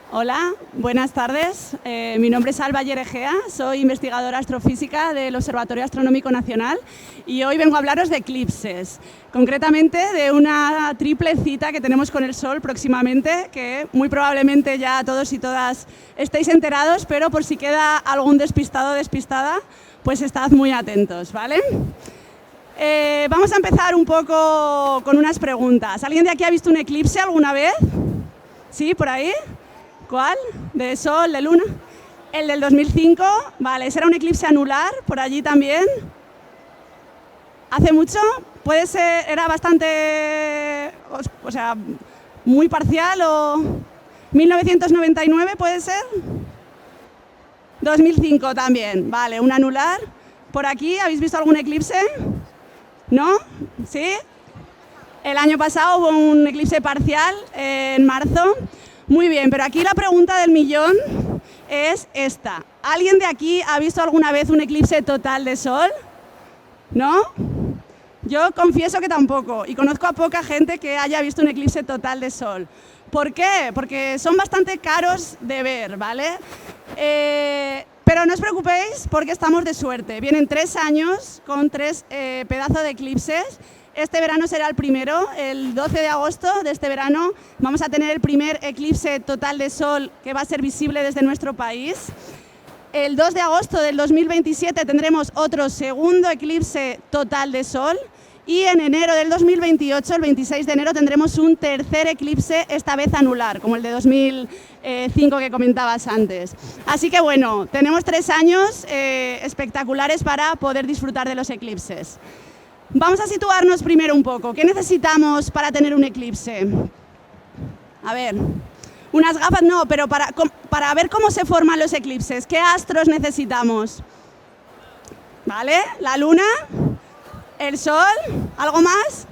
Hola, buenas tardes. Mi nombre es Alba Yeregea, soy investigadora astrofísica del Observatorio Astronómico Nacional y hoy vengo a hablaros de eclipses, concretamente de una triple cita que tenemos con el Sol próximamente, que muy probablemente ya todos y todas estéis enterados, pero por si queda algún despistado o despistada, pues estad muy atentos, ¿vale? Vamos a empezar un poco con unas preguntas. ¿Alguien de aquí ha visto un eclipse alguna vez? ¿Sí, por ahí? ¿Cuál? ¿De Sol, de Luna? El del 2005, vale, ese era un eclipse anular, por allí también. ¿Hace mucho? Puede ser, era bastante, o sea, muy parcial o... ¿1999 puede ser? 2005 también, vale, un anular. ¿Por aquí habéis visto algún eclipse? ¿No? ¿Sí? El año pasado hubo un eclipse parcial en marzo. Muy bien, pero aquí la pregunta del millón es esta. ¿Alguien de aquí ha visto alguna vez un eclipse total de Sol? ¿No? Yo confieso que tampoco, y conozco a poca gente que haya visto un eclipse total de Sol. ¿Por qué? Porque son bastante caros de ver, ¿vale? Pero no os preocupéis porque estamos de suerte. Vienen 3 años con 3 pedazos de eclipses. Este verano será el primero, el 12 de agosto de este verano vamos a tener el primer eclipse total de Sol que va a ser visible desde nuestro país. El 2 de agosto del 2027 tendremos otro segundo eclipse total de Sol y en enero del 2028, el 26 de enero, tendremos un tercer eclipse, esta vez anular, como el de 2005 que comentabas antes. Así que bueno, tenemos 3 años espectaculares para poder disfrutar de los eclipses. Vamos a situarnos primero un poco. ¿Qué necesitamos para tener un eclipse? A ver, unas gafas no, pero para ver cómo se forman los eclipses, ¿qué astros necesitamos? ¿Vale? La Luna, el Sol, ¿algo más?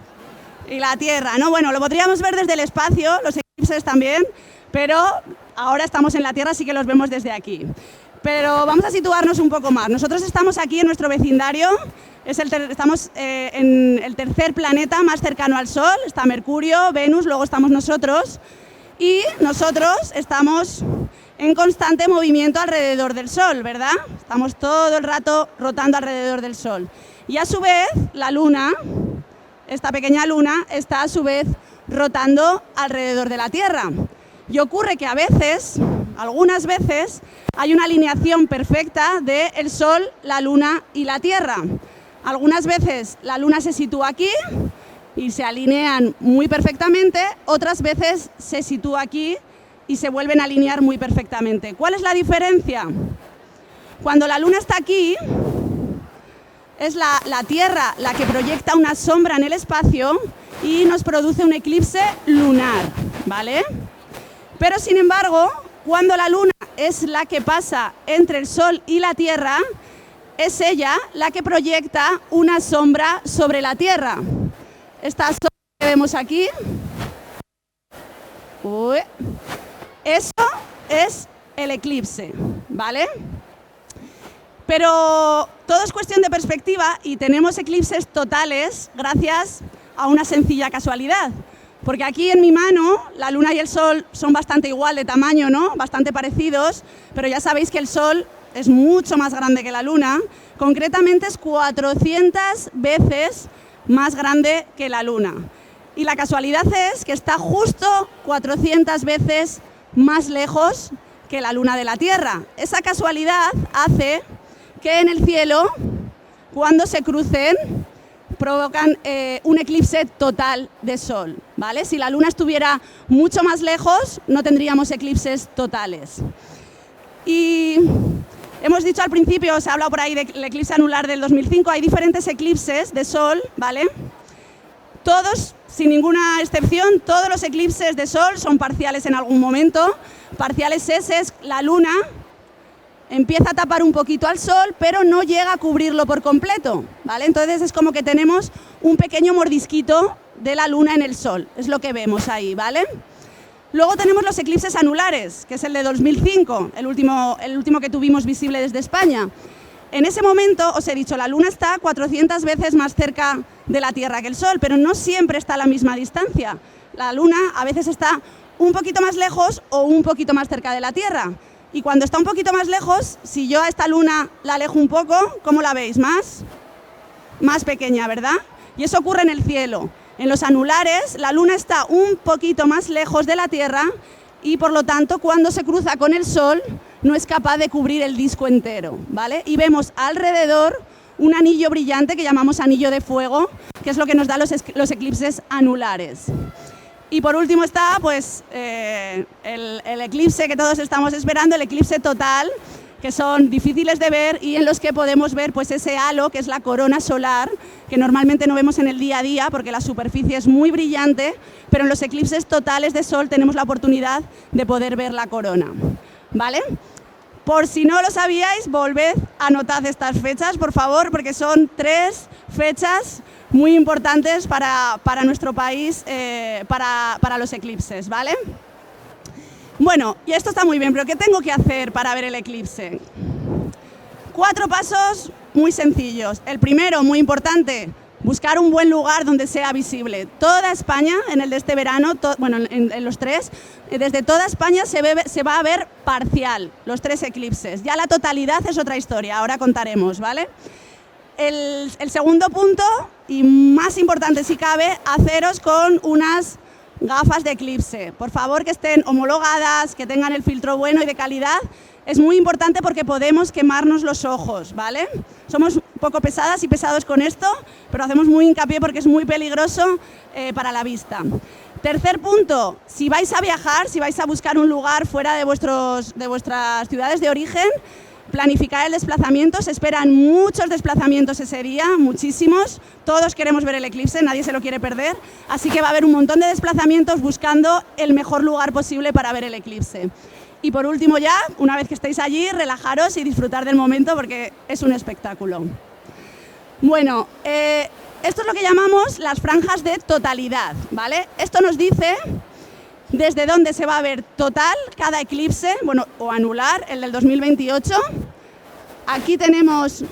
Y la Tierra, ¿no? Bueno, lo podríamos ver desde el espacio, los eclipses también, pero ahora estamos en la Tierra, así que los vemos desde aquí. Pero vamos a situarnos un poco más. Nosotros estamos aquí en nuestro vecindario, estamos en el tercer planeta más cercano al Sol, está Mercurio, Venus, luego estamos nosotros, y nosotros estamos en constante movimiento alrededor del Sol, ¿verdad? Estamos todo el rato rotando alrededor del Sol. Y a su vez, la Luna, esta pequeña Luna, está a su vez rotando alrededor de la Tierra. Y ocurre que a veces, algunas veces, hay una alineación perfecta del Sol, la Luna y la Tierra. Algunas veces la Luna se sitúa aquí y se alinean muy perfectamente, otras veces se sitúa aquí y se vuelven a alinear muy perfectamente. ¿Cuál es la diferencia? Cuando la Luna está aquí, es la Tierra la que proyecta una sombra en el espacio y nos produce un eclipse lunar, ¿vale? Pero sin embargo, cuando la Luna es la que pasa entre el Sol y la Tierra, es ella la que proyecta una sombra sobre la Tierra. Esta sombra que vemos aquí, eso es el eclipse, ¿vale? Pero todo es cuestión de perspectiva y tenemos eclipses totales gracias a una sencilla casualidad. Porque aquí en mi mano la Luna y el Sol son bastante igual de tamaño, ¿no? Bastante parecidos, pero ya sabéis que el Sol es mucho más grande que la Luna, concretamente es 400 veces más grande que la Luna. Y la casualidad es que está justo 400 veces más lejos que la Luna de la Tierra. Esa casualidad hace que en el cielo, cuando se crucen, provocan un eclipse total de Sol, ¿vale? Si la Luna estuviera mucho más lejos, no tendríamos eclipses totales. Y hemos dicho al principio, se ha hablado por ahí del eclipse anular del 2005, hay diferentes eclipses de Sol, ¿vale? Todos, sin ninguna excepción, todos los eclipses de Sol son parciales en algún momento. Parciales es la Luna empieza a tapar un poquito al Sol, pero no llega a cubrirlo por completo, ¿vale? Entonces es como que tenemos un pequeño mordisquito de la Luna en el Sol, es lo que vemos ahí, ¿vale? Luego tenemos los eclipses anulares, que es el de 2005, el último que tuvimos visible desde España. En ese momento, os he dicho, la Luna está 400 veces más cerca de la Tierra que el Sol, pero no siempre está a la misma distancia. La Luna a veces está un poquito más lejos o un poquito más cerca de la Tierra. Y cuando está un poquito más lejos, si yo a esta luna la alejo un poco, ¿cómo la veis? Más pequeña, ¿verdad? Y eso ocurre en el cielo. En los anulares, la luna está un poquito más lejos de la Tierra y, por lo tanto, cuando se cruza con el Sol, no es capaz de cubrir el disco entero, ¿vale? Y vemos alrededor un anillo brillante que llamamos anillo de fuego, que es lo que nos da los eclipses anulares. Y por último está pues, el eclipse que todos estamos esperando, el eclipse total, que son difíciles de ver y en los que podemos ver pues, ese halo, que es la corona solar, que normalmente no vemos en el día a día porque la superficie es muy brillante, pero en los eclipses totales de sol tenemos la oportunidad de poder ver la corona, ¿vale? Por si no lo sabíais, volved, anotad estas fechas, por favor, porque son 3 fechas muy importantes para nuestro país, para los eclipses, ¿vale? Bueno, y esto está muy bien, pero ¿qué tengo que hacer para ver el eclipse? 4 pasos muy sencillos. El primero, muy importante, buscar un buen lugar donde sea visible. Toda España, en el de este verano, bueno, en los 3, desde toda España se va a ver parcial, los 3 eclipses. Ya la totalidad es otra historia, ahora contaremos, ¿vale? El segundo punto, y más importante si cabe, haceros con unas gafas de eclipse. Por favor, que estén homologadas, que tengan el filtro bueno y de calidad. Es muy importante porque podemos quemarnos los ojos, ¿vale? Somos un poco pesadas y pesados con esto, pero hacemos muy hincapié porque es muy peligroso para la vista. Tercer punto, si vais a viajar, si vais a buscar un lugar fuera de vuestras ciudades de origen, planificar el desplazamiento. Se esperan muchos desplazamientos ese día, muchísimos. Todos queremos ver el eclipse, nadie se lo quiere perder. Así que va a haber un montón de desplazamientos buscando el mejor lugar posible para ver el eclipse. Y por último ya, una vez que estéis allí, relajaros y disfrutar del momento porque es un espectáculo. Bueno, esto es lo que llamamos las franjas de totalidad, ¿vale? Esto nos dice desde dónde se va a ver total cada eclipse, bueno, o anular, el del 2028. Aquí tenemos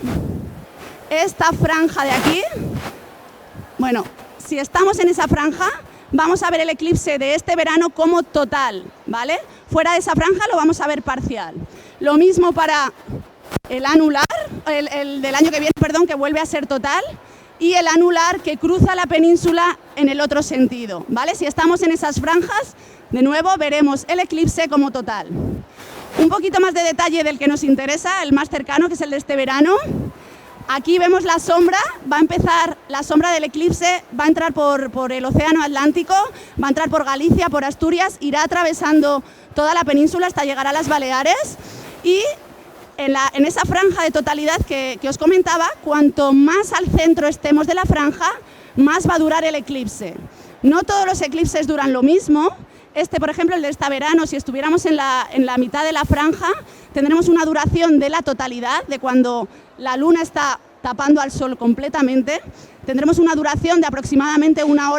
esta franja de aquí. Bueno, si estamos en esa franja, vamos a ver el eclipse de este verano como total, ¿vale? Fuera de esa franja lo vamos a ver parcial. Lo mismo para el anular, el del año que viene, perdón, que vuelve a ser total, y el anular que cruza la península en el otro sentido, ¿vale? Si estamos en esas franjas, de nuevo veremos el eclipse como total. Un poquito más de detalle del que nos interesa, el más cercano, que es el de este verano. Aquí vemos la sombra, va a empezar, la sombra del eclipse va a entrar por el océano Atlántico, va a entrar por Galicia, por Asturias, irá atravesando toda la península hasta llegar a las Baleares y en esa franja de totalidad que os comentaba, cuanto más al centro estemos de la franja, más va a durar el eclipse. No todos los eclipses duran lo mismo. Este, por ejemplo, el de este verano, si estuviéramos en la mitad de la franja, tendremos una duración de la totalidad, de cuando la luna está tapando al sol completamente, tendremos una duración de aproximadamente 1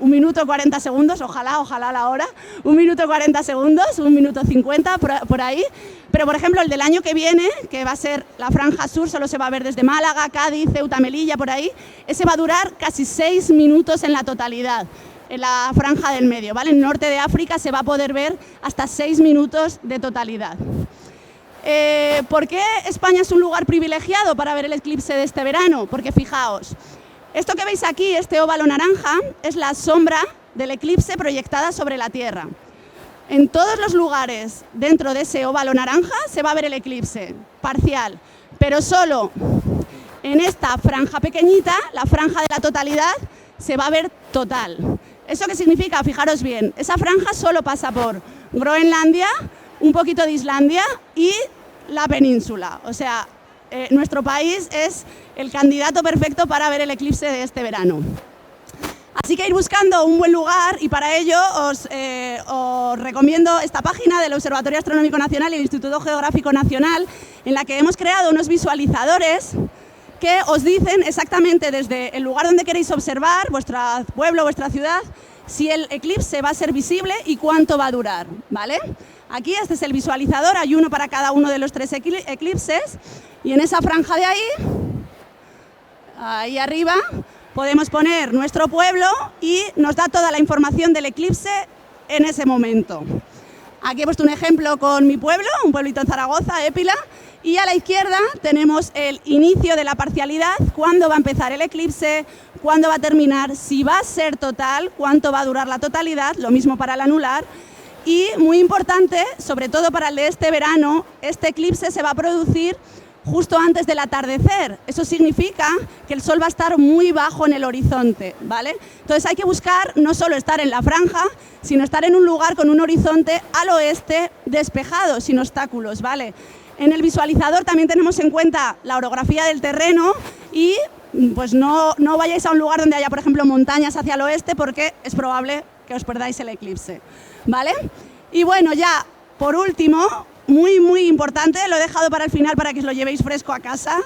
minuto 40 segundos, ojalá la hora, 1 minuto 40 segundos, 1 minuto 50 por ahí. Pero, por ejemplo, el del año que viene, que va a ser la franja sur, solo se va a ver desde Málaga, Cádiz, Ceuta, Melilla, por ahí, ese va a durar casi 6 minutos en la totalidad, en la franja del medio, ¿vale? En el norte de África se va a poder ver hasta 6 minutos de totalidad. ¿Por qué España es un lugar privilegiado para ver el eclipse de este verano? Porque fijaos, esto que veis aquí, este óvalo naranja, es la sombra del eclipse proyectada sobre la Tierra. En todos los lugares dentro de ese óvalo naranja se va a ver el eclipse parcial, pero solo en esta franja pequeñita, la franja de la totalidad, se va a ver total. ¿Eso qué significa? Fijaros bien, esa franja solo pasa por Groenlandia, un poquito de Islandia y la península. O sea, nuestro país es el candidato perfecto para ver el eclipse de este verano. Así que ir buscando un buen lugar y para ello os recomiendo esta página del Observatorio Astronómico Nacional y el Instituto Geográfico Nacional, en la que hemos creado unos visualizadores que os dicen exactamente desde el lugar donde queréis observar, vuestro pueblo, vuestra ciudad, si el eclipse va a ser visible y cuánto va a durar, ¿vale? Aquí este es el visualizador, hay uno para cada uno de los 3 eclipses y en esa franja de ahí arriba, podemos poner nuestro pueblo y nos da toda la información del eclipse en ese momento. Aquí he puesto un ejemplo con mi pueblo, un pueblito en Zaragoza, Épila, y a la izquierda tenemos el inicio de la parcialidad, cuándo va a empezar el eclipse, cuándo va a terminar, si va a ser total, cuánto va a durar la totalidad, lo mismo para el anular. Y muy importante, sobre todo para el de este verano, este eclipse se va a producir justo antes del atardecer. Eso significa que el sol va a estar muy bajo en el horizonte, ¿vale? Entonces hay que buscar no solo estar en la franja, sino estar en un lugar con un horizonte al oeste despejado, sin obstáculos, ¿vale? En el visualizador también tenemos en cuenta la orografía del terreno y pues no vayáis a un lugar donde haya, por ejemplo, montañas hacia el oeste porque es probable que os perdáis el eclipse, ¿vale? Y bueno, ya por último, muy importante, lo he dejado para el final para que os lo llevéis fresco a casa.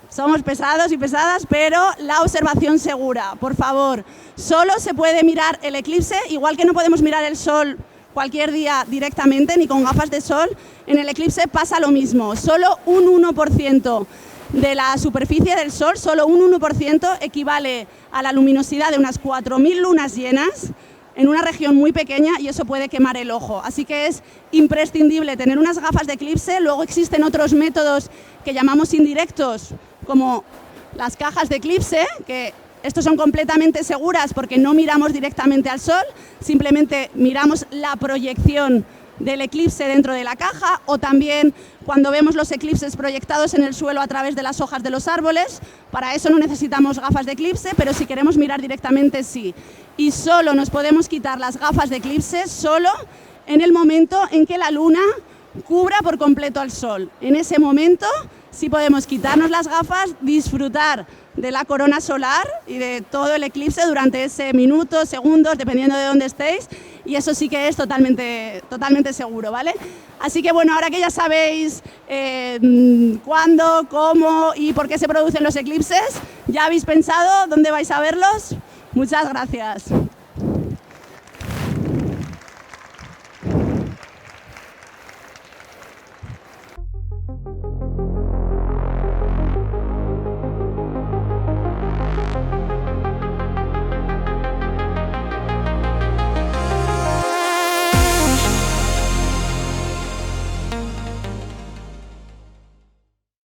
Somos pesados y pesadas, pero la observación segura, por favor. Solo se puede mirar el eclipse, igual que no podemos mirar el sol cualquier día directamente, ni con gafas de sol, en el eclipse pasa lo mismo. Solo un 1% de la superficie del sol, solo un 1% equivale a la luminosidad de unas 4.000 lunas llenas en una región muy pequeña y eso puede quemar el ojo. Así que es imprescindible tener unas gafas de eclipse. Luego existen otros métodos que llamamos indirectos, como las cajas de eclipse, que estos son completamente seguras porque no miramos directamente al sol, simplemente miramos la proyección del eclipse dentro de la caja, o también cuando vemos los eclipses proyectados en el suelo a través de las hojas de los árboles. Para eso no necesitamos gafas de eclipse, pero si queremos mirar directamente sí. Y solo nos podemos quitar las gafas de eclipse solo en el momento en que la luna cubra por completo al sol. En ese momento sí podemos quitarnos las gafas, disfrutar de la corona solar y de todo el eclipse durante ese minuto, segundos, dependiendo de dónde estéis, y eso sí que es totalmente seguro, ¿vale? Así que bueno, ahora que ya sabéis cuándo, cómo y por qué se producen los eclipses, ¿ya habéis pensado dónde vais a verlos? Muchas gracias.